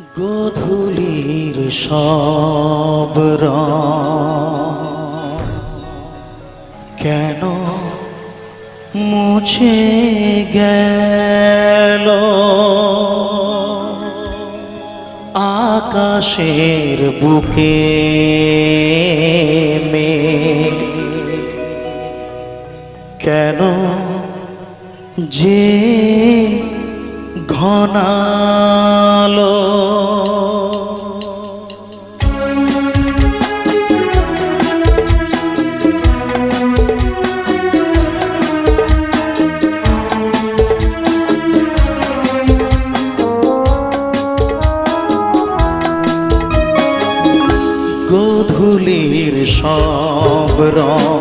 গোধূলির সব রং কেন মুছে গেল? আকাশের বুকে মেঘ কেন যে ঘনালো? গোধূলির সব রং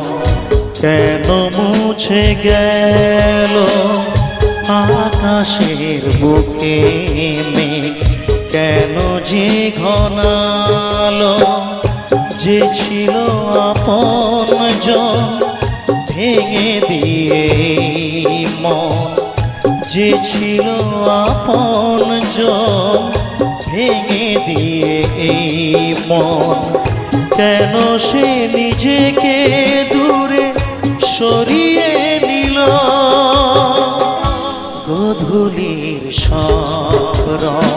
কেন মুছে গেল? আকাশের বুকে মেঘ কেন যে ঘনালো? যে ছিল আপনজন ভেঙে দিয়ে মন, যে ছিল আপনজন ভেঙে দিয়ে এই মন, কেন সে নিজেকে দূরে সরিয়ে নিল? গোধূলির সব রং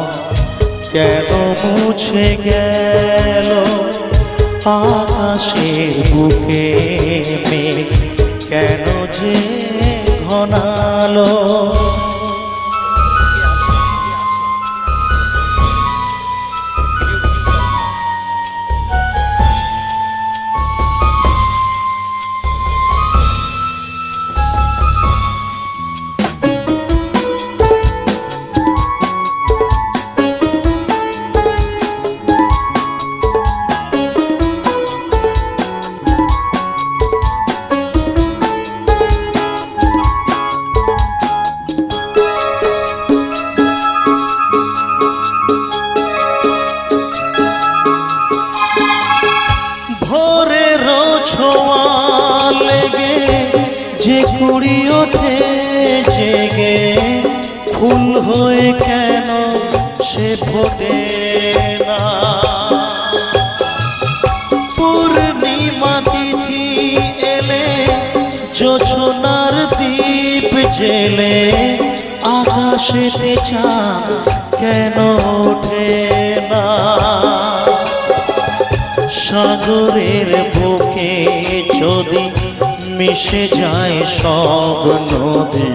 কেন মুছে গেল? আকাশের বুকে মেঘ কেন যে ঘনালো? যে কুড়ি ওঠে জেগে ফুল হয়ে কেন সে ফোটে না? পূর্ণিমা তিথি এলে জোছনার দীপ জেলে আকাশেতে চাঁদ কেন ওঠে না? সাগরের বুকে যদি মিশে যায় সব নদী,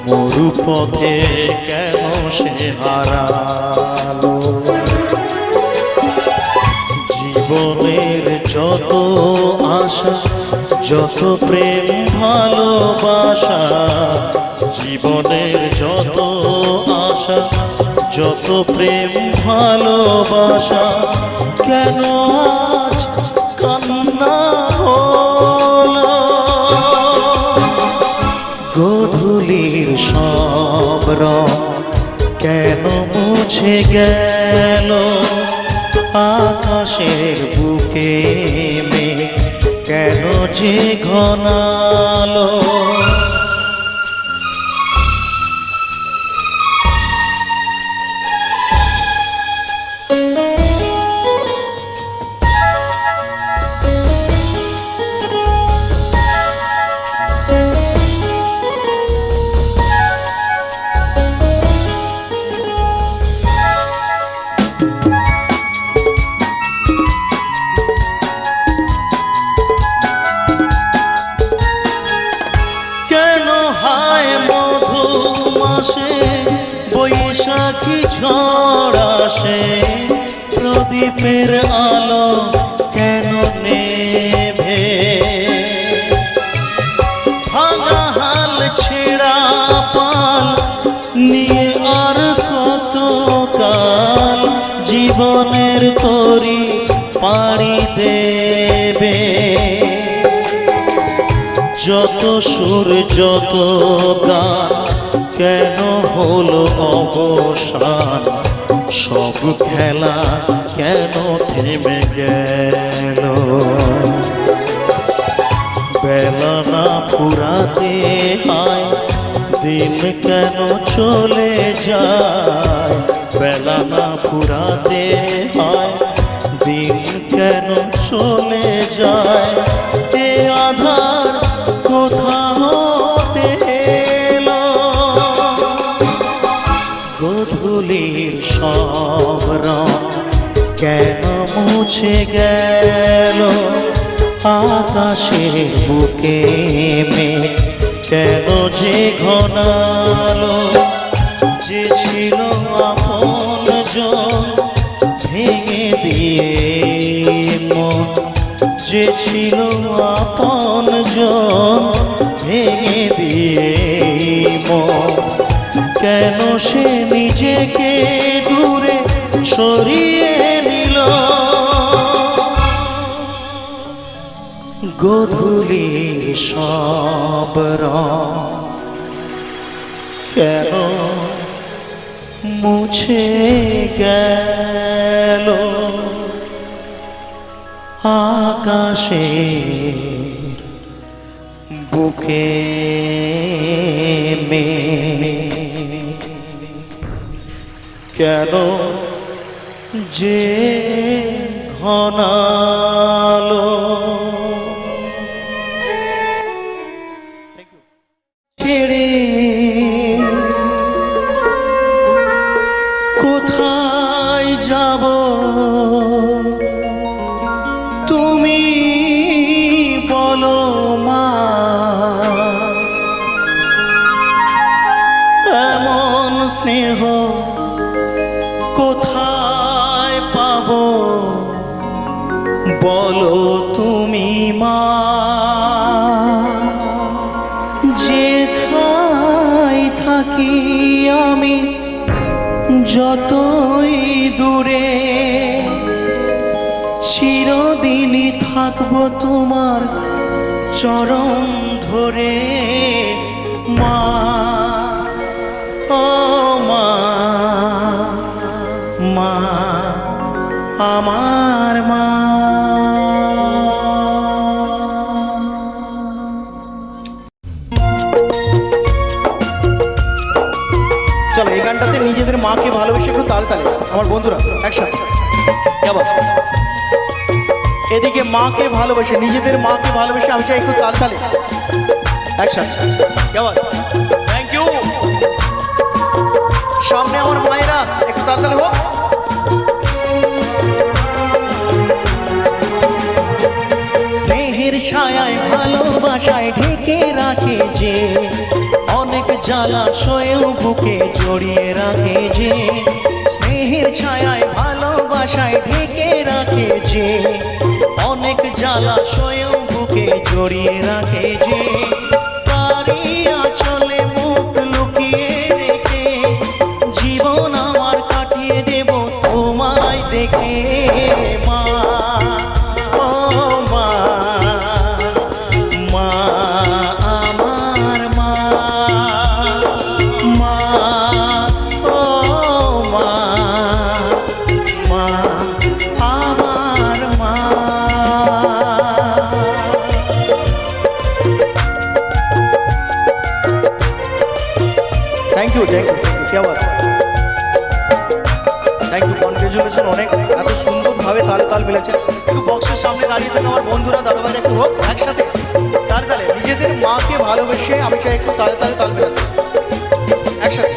মরুপথে কেন সে হারালো? জীবনের যত আশা, যত প্রেম ভালোবাসা, জীবনের যত আশা, যত প্রেম ভালোবাসা, কেন আজ কান্না হলো? গোধূলির সব রং কেন মুছে গেল? আকাশের বুকে মেঘ কেন যে ঘনালো? বৈশাখী ঝড় আসে, প্রদীপের আলো কেন নেভে? ভাঙা হাল ছেঁড়া পাল নিয়ে আর কত কাল জীবনের তরি পাড়ি দেবে? যত সুর যত গান কেন হলো অবসান? সব খেলা কেন থেমে গেল? বেলা না ফুরাতে হয় দিন কেন চলে যায়? বেলা না ফুরাতে হয় দিন কেন চলে যায় এ আধার কোথা হতে এলো গোধূলির সব রং কেন মুছে গেল আকাশের বুকে মেঘ কেন যে ঘনালো যে ছিল আপনজন ভেঙে দিয়ে মন যে ছিল আপনজন ভেঙে দিয়ে মন কেন সে নিজেকে দূরে সরিয়ে নিল গোধূলি সব রং কেন মুছে গেল আকাশের বুকে কেন যে ঘনালো ছেড়ে কোথায় যাব তুমি বলো মা এমন স্নেহ কোথায় পাবো বলো তুমি মা যেথায় থাকি আমি যতই দূরে চিরদিনই থাকবো তোমার চরণ ধরে মা ও মা মা আমার মা চলো এই গানটাতে নিজেদের মাকে ভালোবেসে একটু তালে তালে আমার বন্ধুরা একসাথে কেমন এদিকে মাকে ভালোবেসে নিজেদের মাকে ভালোবেসে আমি চাই একটু তালে তালে একসাথে কেমন থ্যাংক ইউ সামনে আমার মায়েরা একটু তালে তালে হোক স্নেহের ছায়ায় ভালোবাসায় ঢেকে রাখে যে অনেক জ্বালাশয়েও বুকে জড়িয়ে রাখে যে স্নেহের ছায়ায় ভালোবাসায় ঢেকে রাখে যে অনেক জ্বালাশয়েও বুকে জড়িয়ে রাখে যে তারই আঁচলে মুখ লুকিয়ে রেখে জীবন আমার কাটিয়ে দেব তোমায় দেখে মা ও মা মা আমার মা মা ও মা মা আমার মা thank you K Baat thank you congratulation অনেক এত সুন্দরভাবে তালে তাল মিলেছে একটু বক্সের সামনে দাঁড়িয়ে থাকা আমার বন্ধুরা দাদাভাই একটু হোক একসাথে তালে তালে নিজেদের মাকে ভালোবেসে আমি চাই একটু তালে তালে তাল মিলাতে একসাথে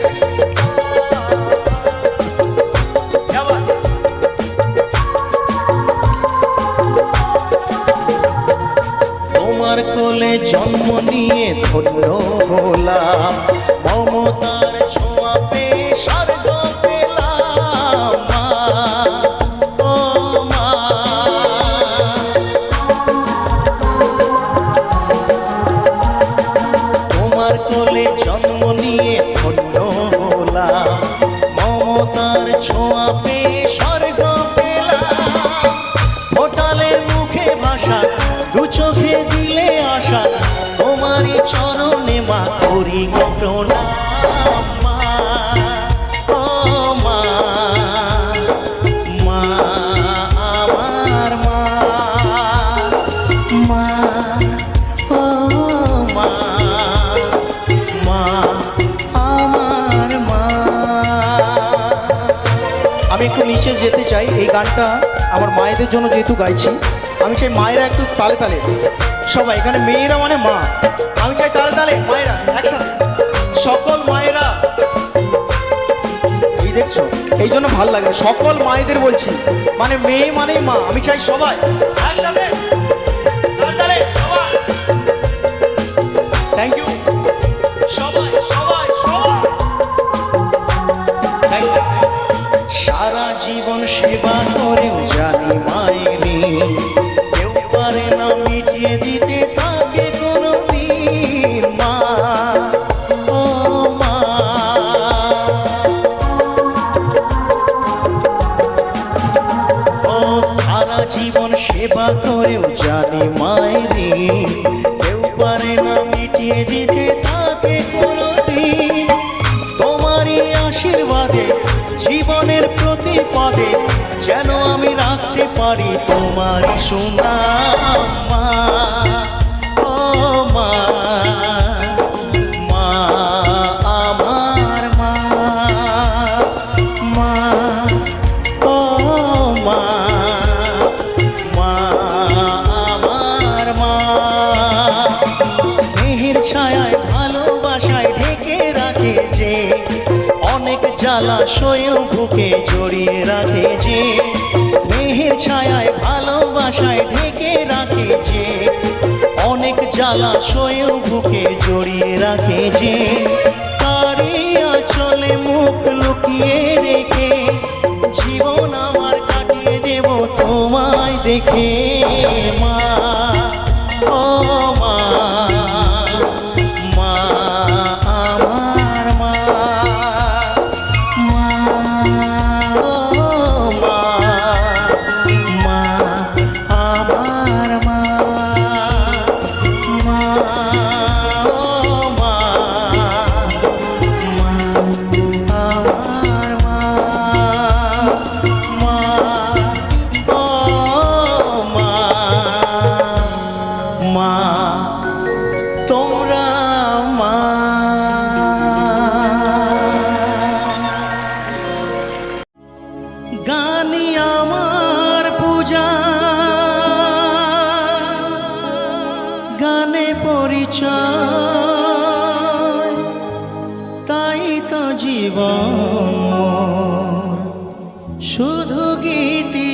তোমার কোলে জন্ম নিয়ে ধন্য হলাম মমতার ছোঁয়া পেয়ে স্বর্গ পেলাম মা ও মা তোমার কোলে জন্ম নিয়ে ধন্য হলাম মমতার ছোঁয়া পেয়ে স্বর্গ পেলাম ফোটালের মুখে ভাষা দু চোখে দিলে আশা তোমারই চরণে মা করি প্রণাম মা ও মা মা আমার মা মা ও মা মা আমার মা একটু নিচে যেতে চাই। এই গানটা আমার মায়েদের জন্য যেহেতু গাইছি, আমি চাই মায়েরা একটু তালে তালে, সবাই এখানে মেয়েরা মানে মা, আমি চাই তালে তালে মায়েরা একসাথে, সকল মায়েরা। এই দেখছো, এই জন্য ভালো লাগে, সকল মায়েদের বলছি, মানে মেয়ে মানেই মা, আমি চাই সবাই একসাথে তালে তালে সবাই। থ্যাংক ইউ সবাই সবাই সবাই। Thank you. সারা জীবন সেবা করেও জানি মায়েরি কেউ পারে না মিটিয়ে দিতে তাকে কোনোদিন মা। ও মা, ও সারা জীবন সেবা করেও জানি মায়েরি কেউ পারে না মিটিয়ে দিতে তাকে কোনোদিন। তোমারই আশীর্বাদে জীবনের প্রতি পদে যেন আমি রাখতে পারি তোমারই সুনাম মা। ও মা, মা আমার মা, মা ও মা, মা আমার মা। স্নেহের ছায়ায় ভালোবাসায় ঢেকে রাখে যে, অনেক জ্বালাশয়েও বুকে জড়িয়ে রাখে যে। স্নেহের ছায়ায় ভালোবাসায় ঢেকে রাখে যে, অনেক জ্বালাশয়েও বুকে জড়িয়ে রাখে যে। তারই আঁচলে মুখ লুকিয়ে রেখে জীবন আমার কাটিয়ে দেব তোমায় দেখে মা। ও মা, মা আমার মা, মা ও মা, মা আমার মা, মা ও মা, মা আমার মা, মা ও মা, মা তোমরা মা। গানি আমার পূজা, গানে পরিচয়, তাই তো জীবন মোর শুধু গীতি।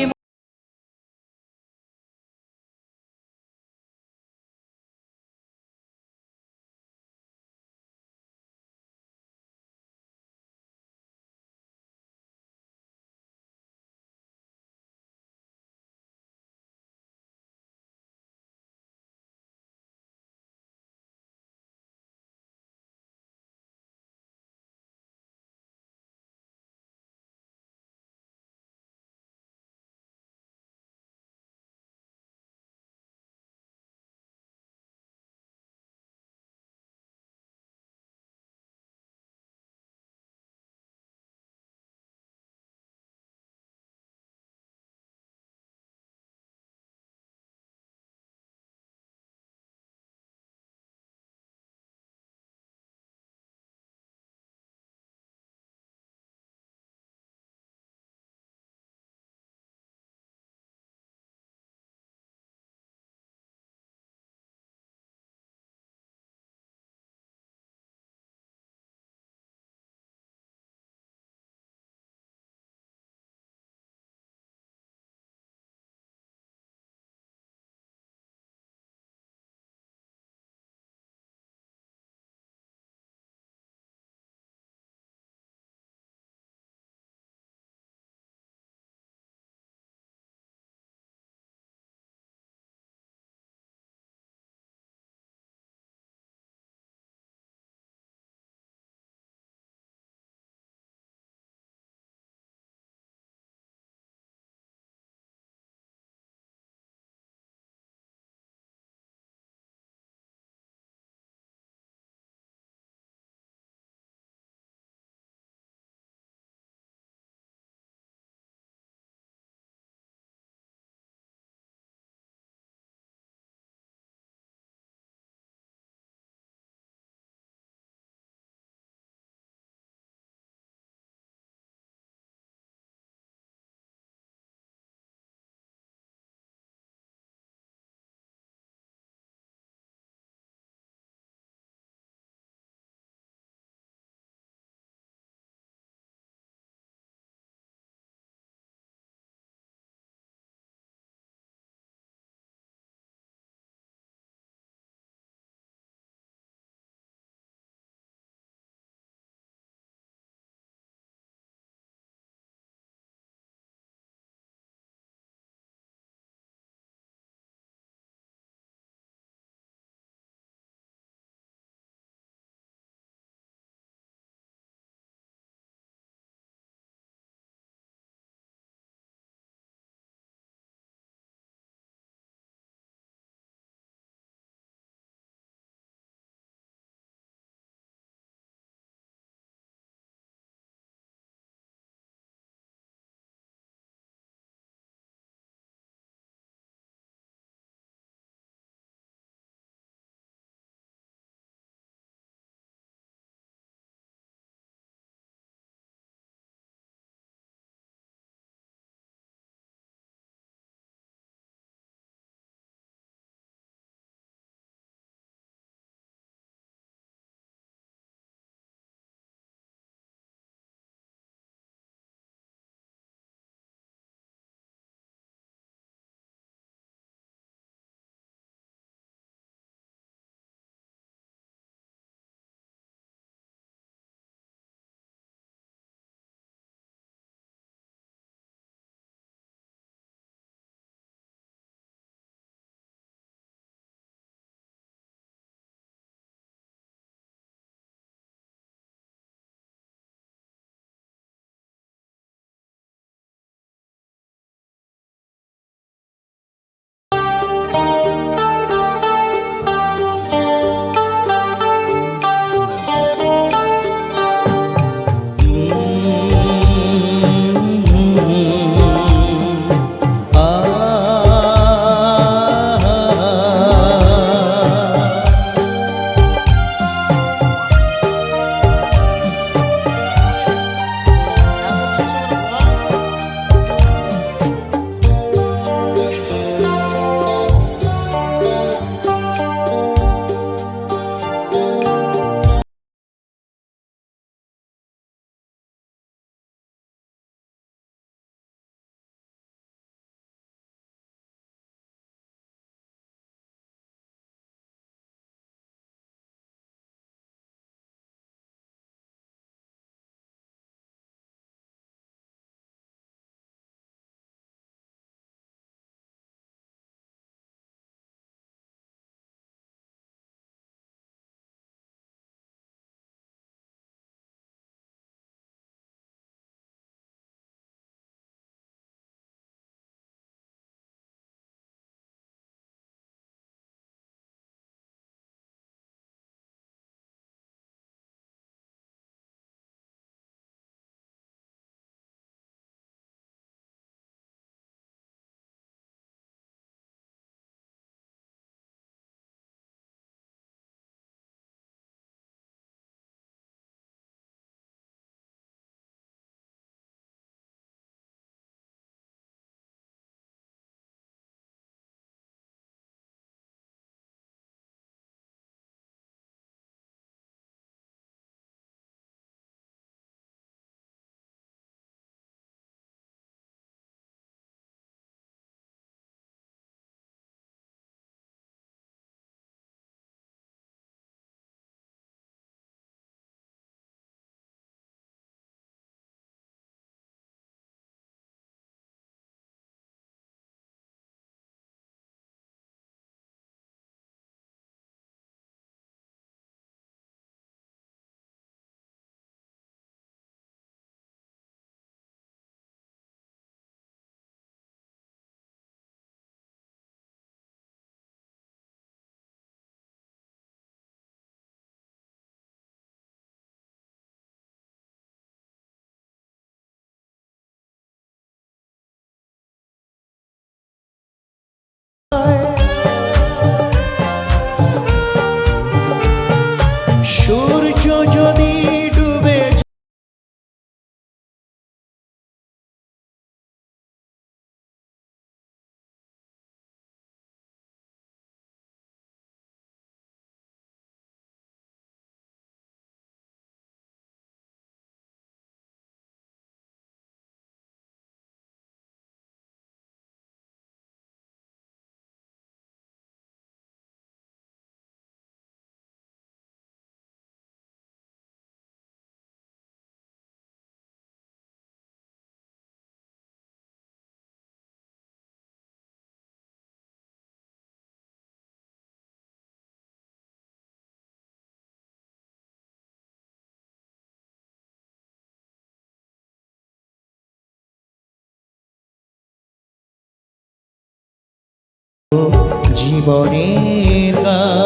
জীবনের গান।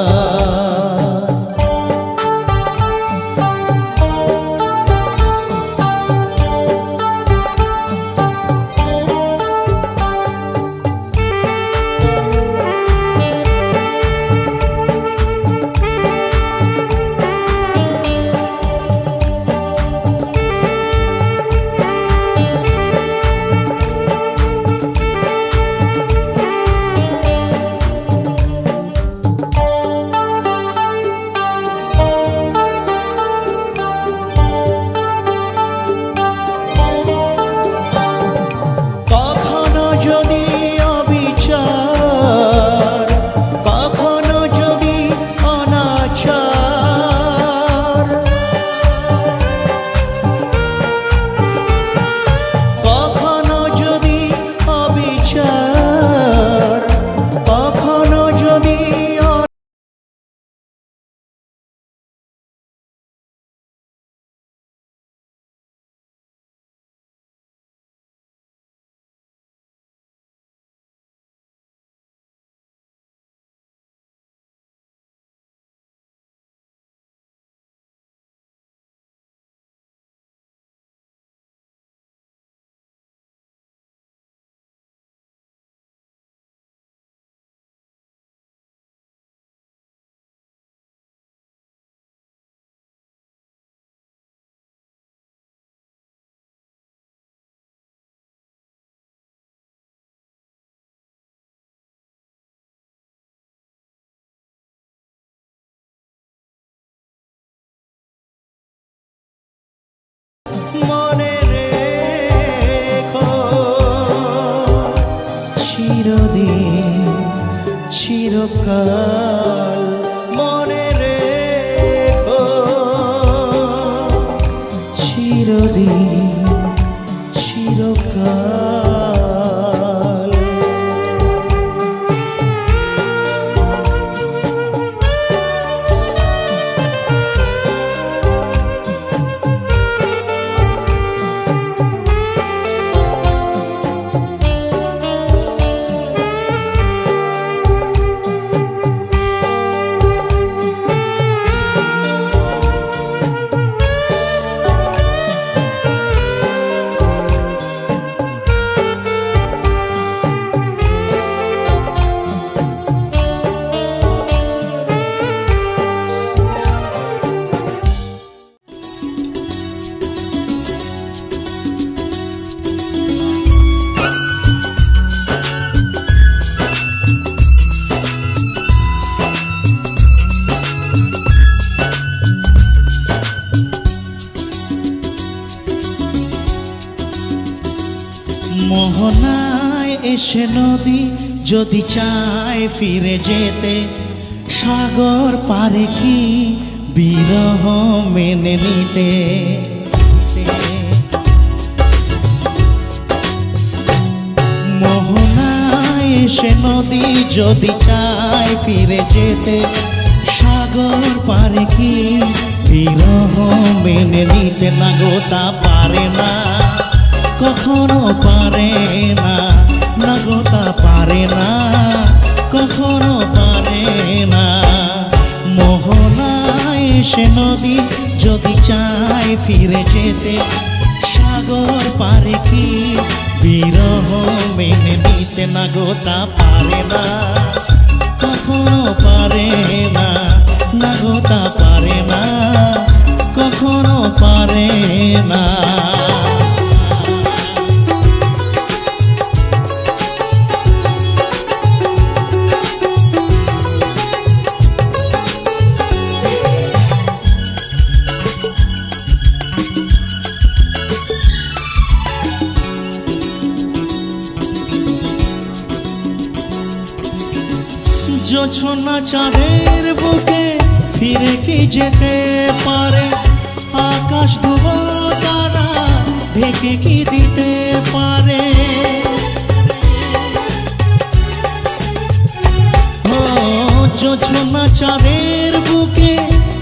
মনে রেখো চিরদিন চিরকাল, মনে রেখো চিরদিন চিরকাল। মোহনায় এসে নদী যদি চায় ফিরে যেতে, সাগর পারে কি বিরহ মেনে নিতে। মোহনায় এসে নদী যদি চায় ফিরে যেতে, সাগর পারে কি বিরহ মেনে নিতে। না গো তা পারে না, কখনো পারে না, না গো তা পারে না, কখনো পারে না। মোহনায় এসে নদী যদি চায় ফিরে যেতে, সাগর পারে কি বিরহ মেনে নিতে। না গো তা পারে না, কখনো পারে না, না গো তা পারে না, কখনো পারে না। জোছনা চাঁদের বুকে ফিরে কি যেতে পারে, আকাশ ধুবো তারা ঢেকে কি দিতে পারে। ও জোছনা চাঁদের বুকে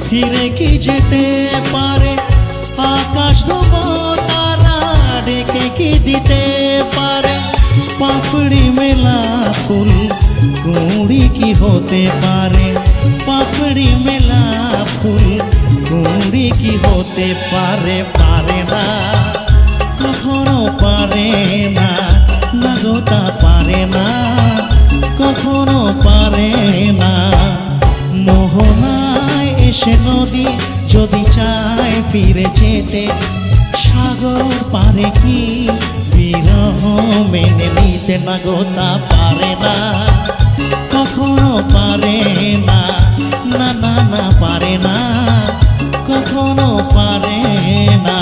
ফিরে কি যেতে পারে, আকাশ ধুবো তারা ঢেকে কি দিতে পারে। পাপড়ি মেলা ফুল কুঁড়ি কি হতে পারে, পাপড়ি মেলা ফুল কুঁড়ি কি হতে পারে, পারে না, কখনো পারে না, না গো তা পারে না, কখনো পারে না। মোহনায় এসে নদী যদি চায় ফিরে যেতে, সাগর পারে কি বিরহ মেনে নিতে, না গো তা পারে না, কখনো পারে না, না না না পারে না, কখনো পারে না।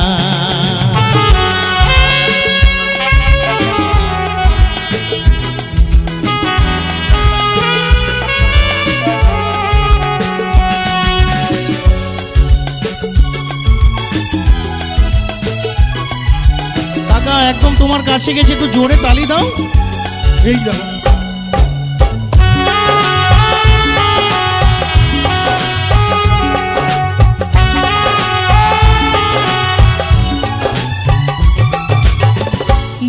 কাকা একদম তোমার কাছে গেছে, একটু জোরে তালি দাও। এই দাও।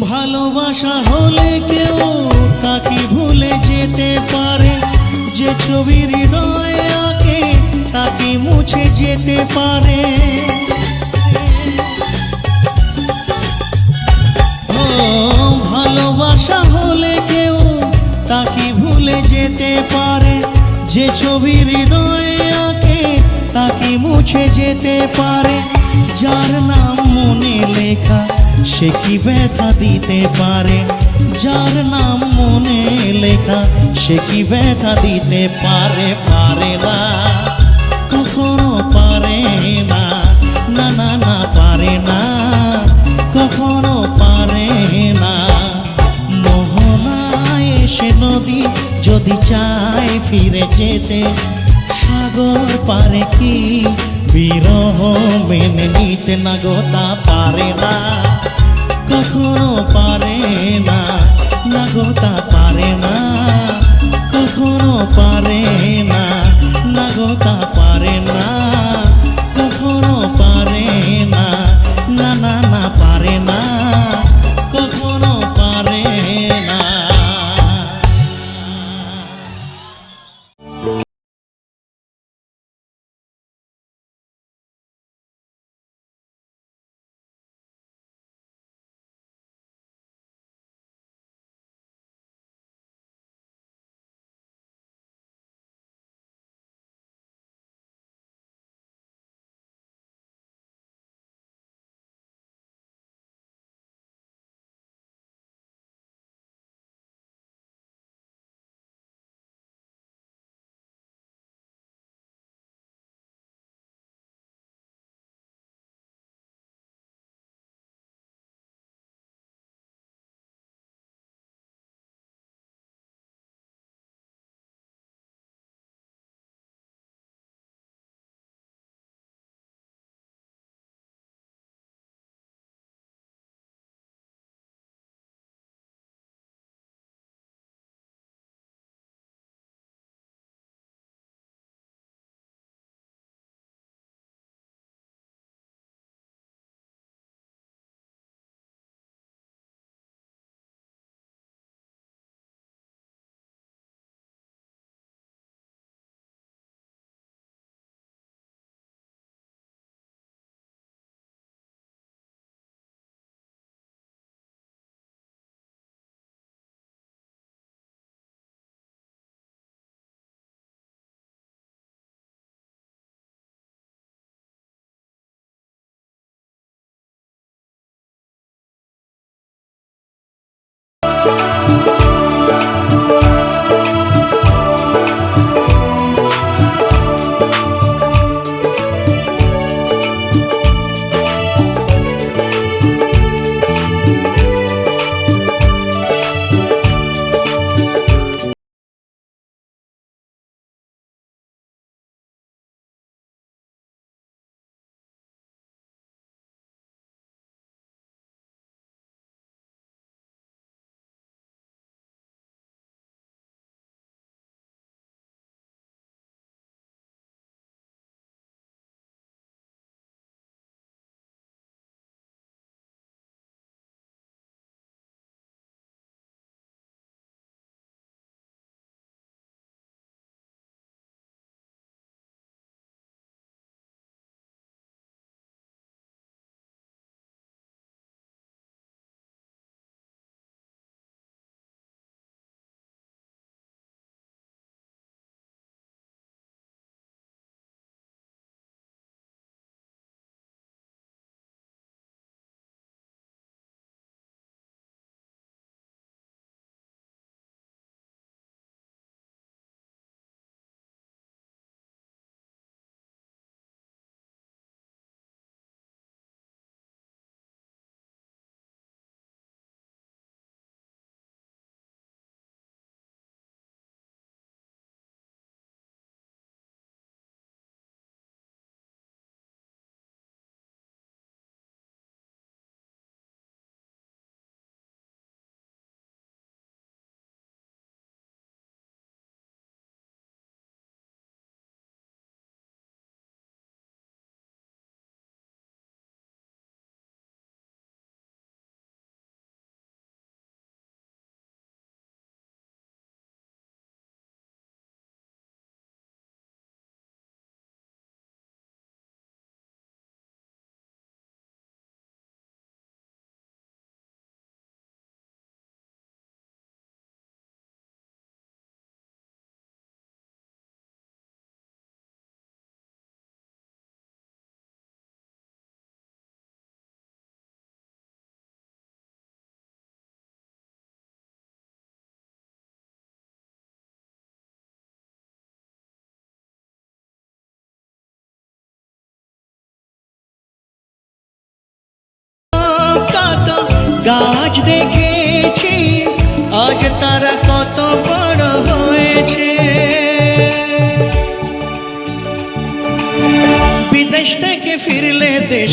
ভালোবাসা হলে কেউ তাকে ভুলে যেতে পারে, যে ছবি হৃদয়ে আঁকে তাকে মুছে যেতে পারে। ও ভালোবাসা হলে কেউ তাকে ভুলে যেতে পারে, যে ছবি হৃদয়ে আঁকে তাকে মুছে যেতে পারে। যার নাম মনে লেখা সে কি ব্যথা দিতে পারে, যার নাম মনে লেখা সে কি ব্যথা দিতে পারে, পারে না, কখনো পারে না, না না না পারে না, কখনো পারে না। মোহনায় এসে নদী যদি চায় ফিরে যেতে, সাগর পারে কি বিরহ মেনে নিতে, না গো তা পারে না, কখনো পারে না, না গো তা পারে না, কখনো পারে না, না গো তা পারে না, কখনো পারে না, না না না পারে না, কখনো পারে না।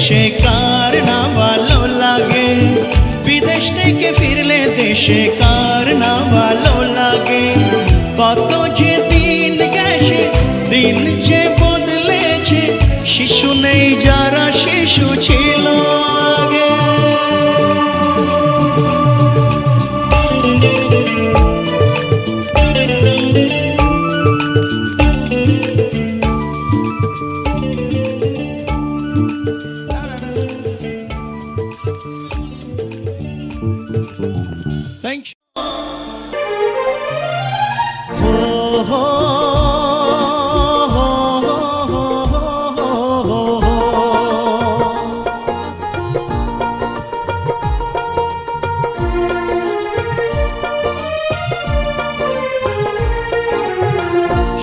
দেশে কার না ভালো লাগে, বিদেশ থেকে ফিরলে দেশে কার না ভালো লাগে। কত যে দিন গেছে, দিন যে বদলেছে, শিশু নেই যারা শিশু ছিল আগে। Thank you.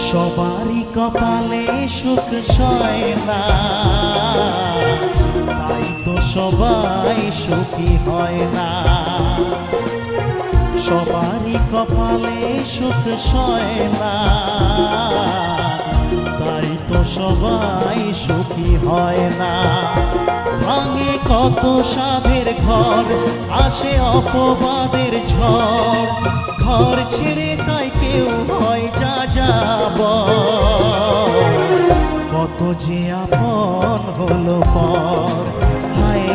সবারই কপালে সুখ সয় না, তাই তো সবাই সুখী হয় না। সবারই কপালে সুখ সয় না, তাই তো সবাই সুখী হয় না। ভাঙে কত সাধের ঘর, আসে অপবাদের ঝড়, ঘর ছেড়ে তাই কেউ হয় যা যাব। কত যে আপন হলো পর, হায়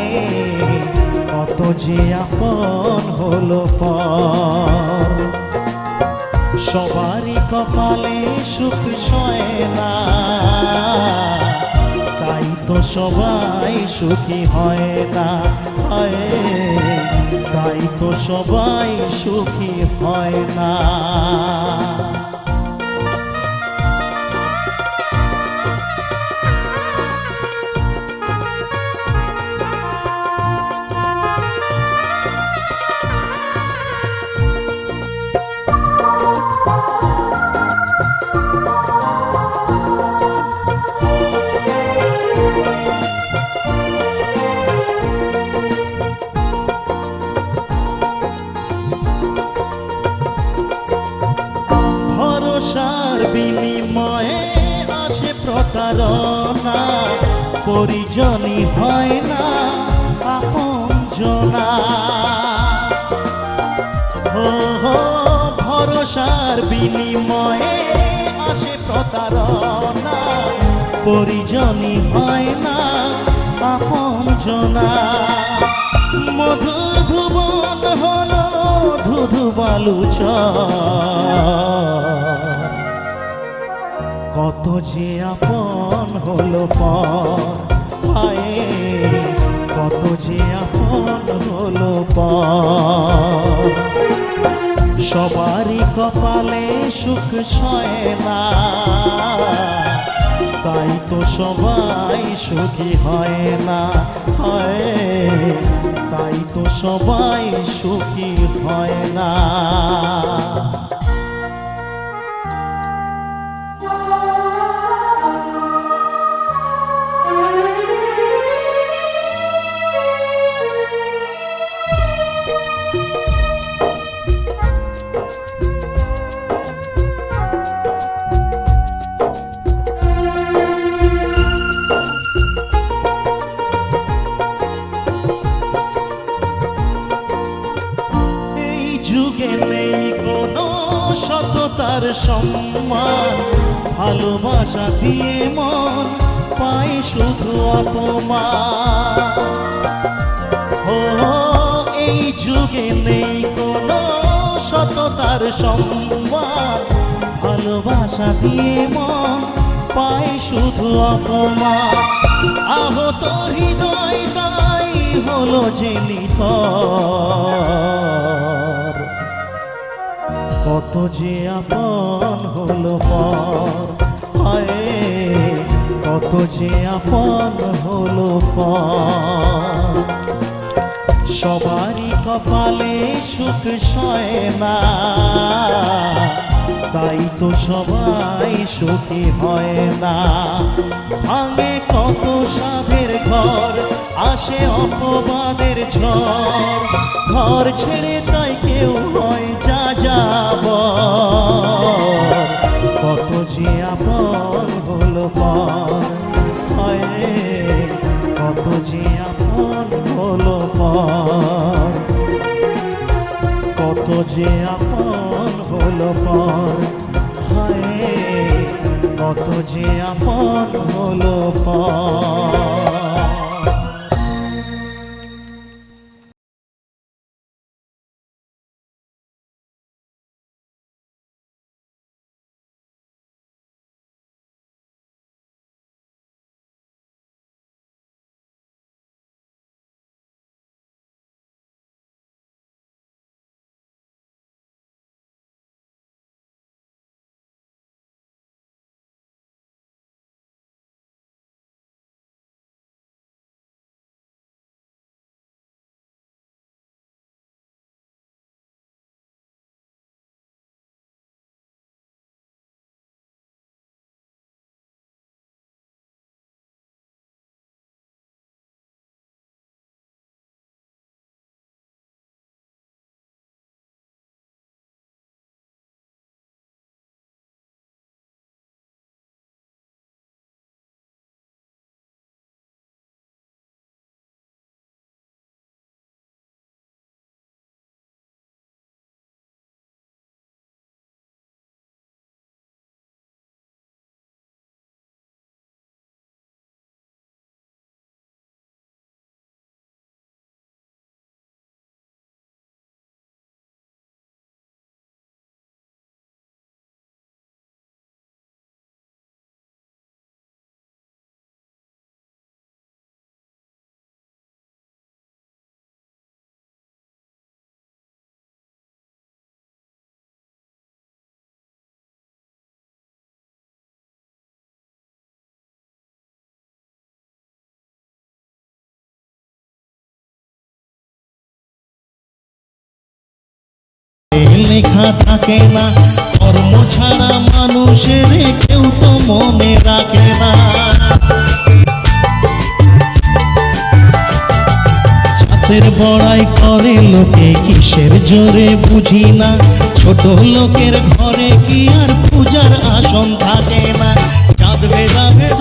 কত যে আপন হলো পর। সবারই কপালে সুখ সয় না, তাই তো সবাই সুখী হয় না। হায় তাই তো সবাই সুখী হয় না। ভরসার বিনিময়ে আসে প্রতারণা, পরিজনই হয় না আপনজনা। ভরসার বিনিময়ে আসে প্রতারণা, পরিজনই হয় না আপনজনা। মধুর ভুবন হলো ধুধু বালুচর, কত যে আপন হলো পর, হায় কত যে আপন হলো পর। সবারই কপালে সুখ সয় না, তাই তো সবাই সুখী হয় না। হায় তাই তো সবাই সুখী হয় না। যুগে নেই কোনো সততার সম্মান, ভালোবাসা দিয়ে মন পায় শুধু অপমান। এই যুগে নেই কোনো সততার সম্মান, ভালোবাসা দিয়ে মন পায় শুধু অপমান। আহত হৃদয় তাই হলো যে নিথর, কত যে আপন হলো পর, হায় কত যে আপন হলো পর। সবারই কপালে সুখ সয় না, তাই তো সবাই সুখী হয় না। ভাঙে কত সাধের ঘর, আসে অপবাদের ঝড়, ঘর ছেড়ে তাই কেউ হয় যা যাব। কত যে আপন হলো পর, কত যে যে আপন হলো পর, হায় কত যে আপন হলো পর। লেখা থাকে না, কর্ম ছাড়া মানুষের কেউ তো মনে রাখে না। চাঁদের বড়াই করে লোকে কিসের জোরে বুঝি না, ছোট লোকের ঘরে কি আর পূজার আসন থাকে না। চাঁদ ভেদাভেদ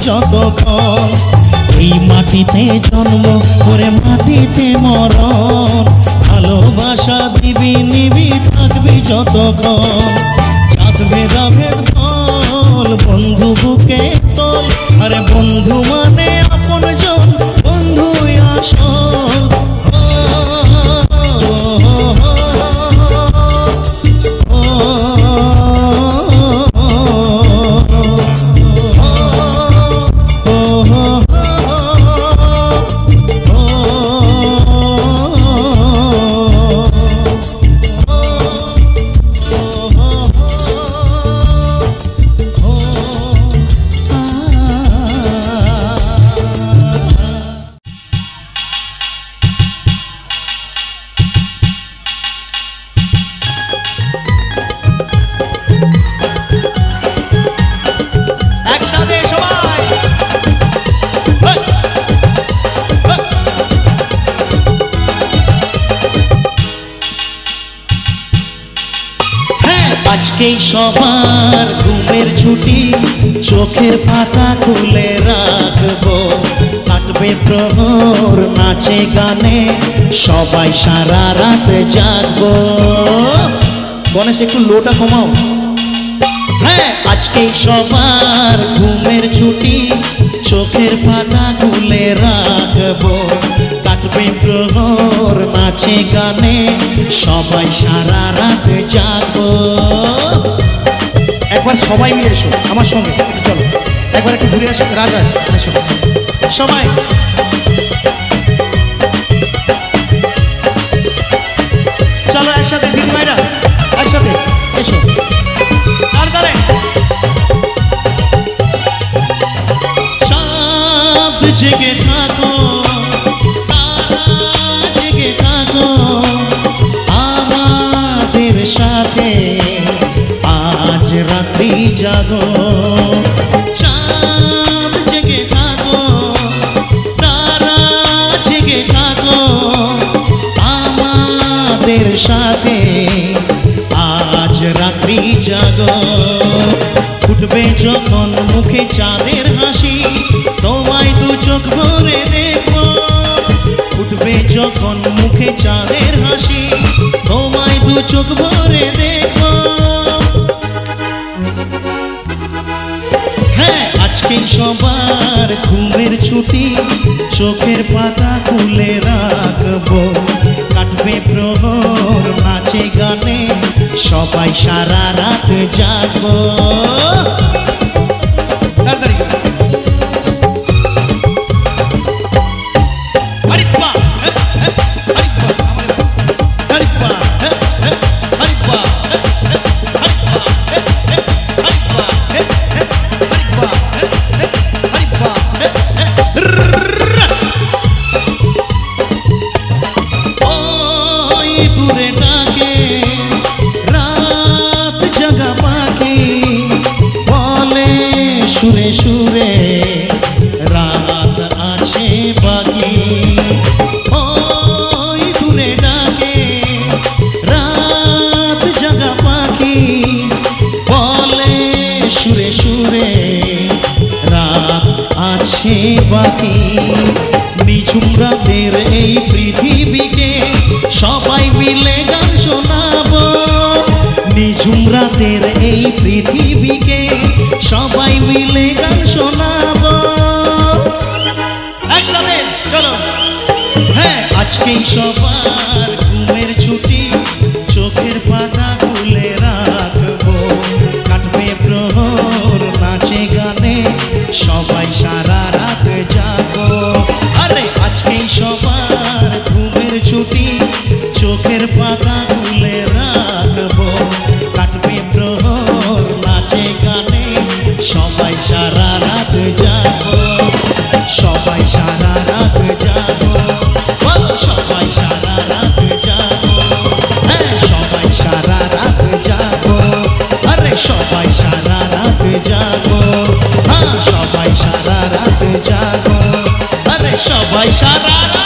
যতক্ষণ এই মাটিতে জন্ম করে মাটিতে মরণ, ভালোবাসা দিবি নিবি থাকবি যতক্ষণ। চাঁদ ভেদাভেদ বল বন্ধু বুকে তোল, আরে বন্ধু মানে আপন জন, বন্ধুই আসল। আজকেই সবার ঘুমের ছুটি, চোখের পাতা খুলে রাখবো, কাটবে প্রহর নাচে গানে, সবাই সারা রাত জাগবো। গণেশ একটু লোটা কমাও। হ্যাঁ, আজকেই সবার ঘুমের ছুটি, চোখের পাতা খুলে রাখবো, কাটবে প্রহর নাচে গানে, সবাই সারা রাত জাগবো। একবার সবাই মিলে এসো আমার সঙ্গে, একটু চলো একবার একটু ঘুরে আসি। রাজা এসো সবাই। চলো একসাথে দিদিভাইরা একসাথে এসো। তাড়াতাড়ি চাঁদ জেগে থাকো, তারা জেগে থাকো, আমাদের সাথে আজ রাত্রি জাগো। চাঁদ জেগে থাকো, তারা জেগে থাকো, আমাদের সাথে আজ রাত্রি জাগো। ফুটবে যখন মুখে চাঁদের হাসি, তোমায় দু চোখ ভরে দেখবো। ফুটবে যখন মুখে চাঁদের হাসি, তোমায় দু চোখ ভরে দেখবো। হ্যাঁ, আজকেই সবার ঘুমের ছুটি, চোখের পাতা খুলে রাখবো, কাটবে প্রহর নাচে গানে, সবাই সারা রাত জাগবো। তাড়াতাড়ি হরিপ্পা, হরিপ্পা, হরিপ্পা, হরিপ্পা, ওই দূরে ডাকে রাত জাগা পাখি, বলে সুরে সুরে রাত আছে বাকি। ওই দূরে ডাকে রাত জাগা পাখি, বলে সুরে সুরে রাত আছে বাকি। নিঝুম রাতের এই পৃথিবীকে সবাই মিলে গান শোনাবো, নিঝুম রাতের এই পৃথিবীকে সবাই মিলে গান শোনাবো। একসাথে চলো। হ্যাঁ, আজকেই সবার ঘুমের ছুটি, চোখের পাতা খুলে রাখবো, কাটবে প্রহর নাচে গানে, সবাই সারা রাত জাগবো। আরে আজকেই সবার ঘুমের ছুটি, চোখের পাতা খুলে রাখবো, কাটবে প্রহর নাচে গানে, সবাই সারা রাত জাগবো, সবাই সারা রাত জাগবো, বলো সবাই সারা রাত জাগবো। হ্যাঁ, সবাই সারা রাত জাগবো, আরে সবাই সারা রাত জাগবো। হ্যাঁ, সবাই সারা রাত জাগবো, আরে সবাই সারা রাত